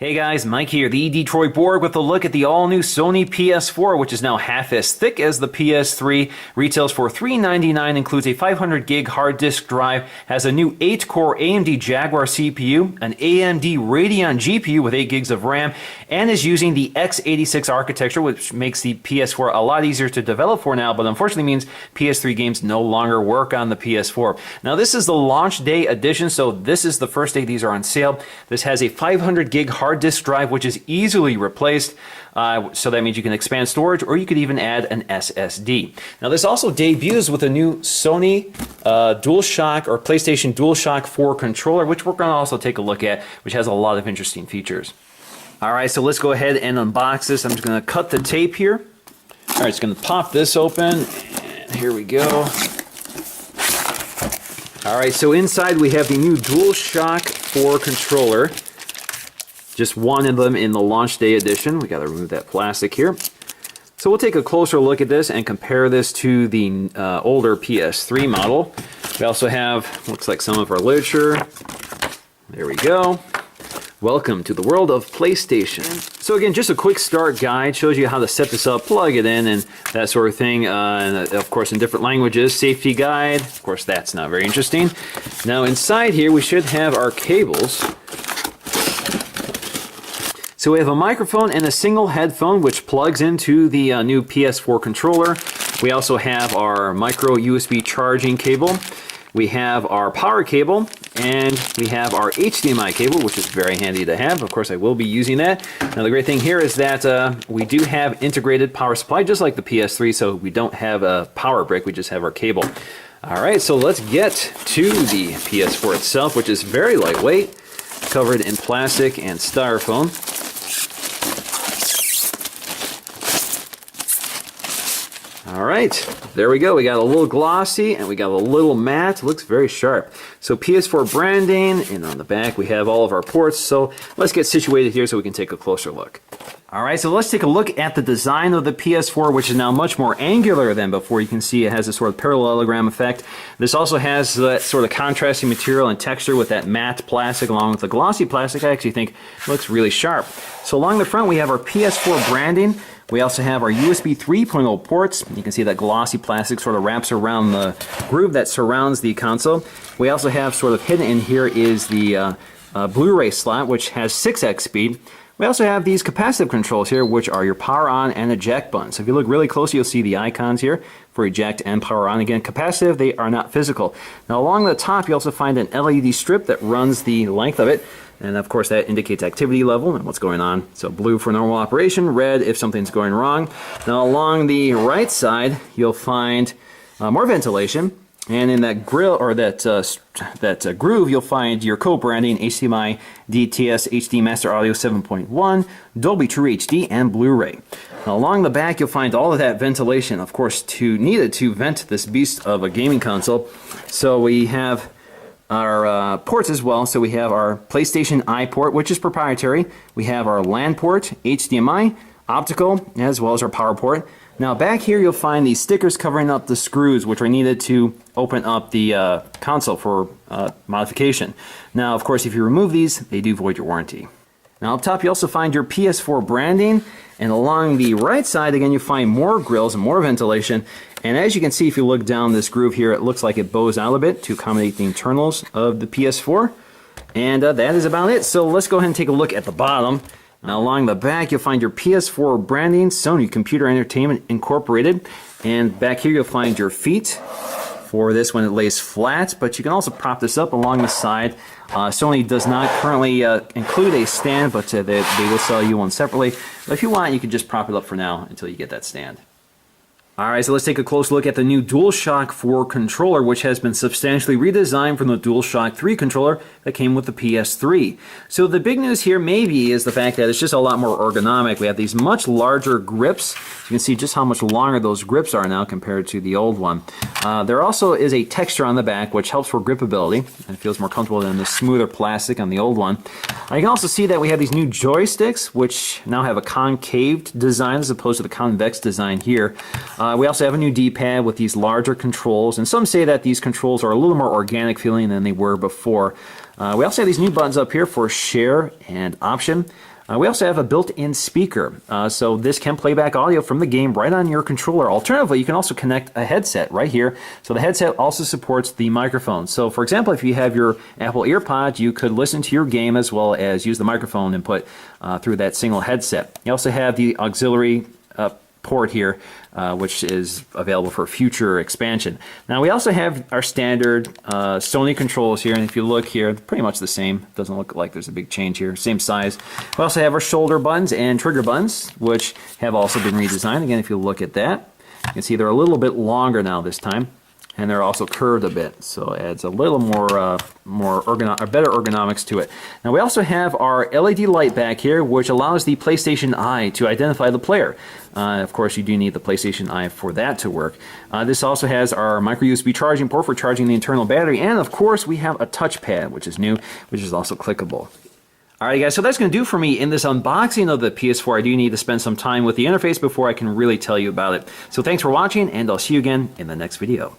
Hey guys, Mike here, the Detroit Borg, with a look at the all-new Sony PS4, which is now half as thick as the PS3, retails for $399, includes a 500 gig hard disk drive, has a new 8-core AMD Jaguar CPU, an AMD Radeon GPU with 8 gigs of RAM, and is using the x86 architecture, which makes the PS4 a lot easier to develop for now, but unfortunately means PS3 games no longer work on the PS4. Now this is the launch day edition, so this is the first day these are on sale. This has a 500 gig hard disk drive, which is easily replaced, so that means you can expand storage, or you could even add an SSD. Now this also debuts with a new Sony DualShock or PlayStation DualShock 4 controller, which we're going to also take a look at, which has a lot of interesting features. Alright, so let's go ahead and unbox this. I'm just going to cut the tape here. Alright, just going to pop this open, and here we go. Alright, so inside we have the new DualShock 4 controller. Just one of them in the launch day edition. We got to remove that plastic here. So we'll take a closer look at this and compare this to the older PS3 model. We also have, looks like, some of our literature. There we go. Welcome to the world of PlayStation. So again, just a quick start guide, shows you how to set this up, plug it in, and that sort of thing. And of course in different languages. Safety guide, of course that's not very interesting. Now inside here we should have our cables. So we have a microphone and a single headphone which plugs into the new PS4 controller. We also have our micro USB charging cable. We have our power cable, and we have our HDMI cable, which is very handy to have. Of course, I will be using that. Now, the great thing here is that we do have integrated power supply, just like the PS3, so we don't have a power brick, we just have our cable. All right, so let's get to the PS4 itself, which is very lightweight, covered in plastic and styrofoam. All right, there we go. We got a little glossy and we got a little matte. It looks very sharp. So PS4 branding, and on the back we have all of our ports. So let's get situated here so we can take a closer look. All right, so let's take a look at the design of the PS4, which is now much more angular than before. You can see it has a sort of parallelogram effect. This also has that sort of contrasting material and texture with that matte plastic along with the glossy plastic. I actually think it looks really sharp. So along the front we have our PS4 branding. We also have our USB 3.0 ports. You can see that glossy plastic sort of wraps around the groove that surrounds the console. We also have, sort of hidden in here, is the Blu-ray slot, which has 6x speed. We also have these capacitive controls here, which are your power on and eject buttons. So if you look really closely, you'll see the icons here for eject and power on. Again, capacitive, they are not physical. Now along the top, you also find an LED strip that runs the length of it. And of course that indicates activity level and what's going on. So blue for normal operation, red if something's going wrong. Now along the right side, you'll find more ventilation. And in that grill, or that groove, you'll find your co-branding HDMI, DTS, HD Master Audio 7.1, Dolby True HD, and Blu-ray. Now along the back, you'll find all of that ventilation, of course, needed to vent this beast of a gaming console. So we have our ports as well. So we have our PlayStation I port, which is proprietary. We have our LAN port, HDMI, optical, as well as our power port. Now back here you'll find these stickers covering up the screws, which are needed to open up the console for modification. Now of course if you remove these, they do void your warranty. Now up top you also find your PS4 branding, and along the right side again you find more grills and more ventilation. And as you can see, if you look down this groove here, it looks like it bows out a bit to accommodate the internals of the PS4. And that is about it. So let's go ahead and take a look at the bottom. Now along the back, you'll find your PS4 branding, Sony Computer Entertainment Incorporated. And back here, you'll find your feet for this when it lays flat. But you can also prop this up along the side. Sony does not currently include a stand, but they will sell you one separately. But if you want, you can just prop it up for now until you get that stand. Alright, so let's take a close look at the new DualShock 4 controller, which has been substantially redesigned from the DualShock 3 controller that came with the PS3. So the big news here maybe is the fact that it's just a lot more ergonomic. We have these much larger grips. You can see just how much longer those grips are now compared to the old one. There also is a texture on the back which helps for gripability, and it feels more comfortable than the smoother plastic on the old one. You can also see that we have these new joysticks, which now have a concaved design as opposed to the convex design here. We also have a new D-pad with these larger controls, and some say that these controls are a little more organic feeling than they were before. We also have these new buttons up here for share and option. We also have a built-in speaker, so this can play back audio from the game right on your controller. Alternatively, you can also connect a headset right here. So the headset also supports the microphone. So for example, if you have your Apple EarPod, you could listen to your game as well as use the microphone input through that single headset. You also have the auxiliary port here, which is available for future expansion. Now we also have our standard Sony controls here, and if you look here, pretty much the same. Doesn't look like there's a big change here. Same size. We also have our shoulder buttons and trigger buttons, which have also been redesigned. Again, if you look at that, you can see they're a little bit longer now this time, and they're also curved a bit, so it adds a little more better ergonomics to it. Now we also have our LED light back here, which allows the PlayStation Eye to identify the player. Of course, you do need the PlayStation Eye for that to work. This also has our micro USB charging port for charging the internal battery, and of course we have a touchpad, which is new, which is also clickable. Alright guys, so that's going to do for me in this unboxing of the PS4. I do need to spend some time with the interface before I can really tell you about it. So thanks for watching, and I'll see you again in the next video.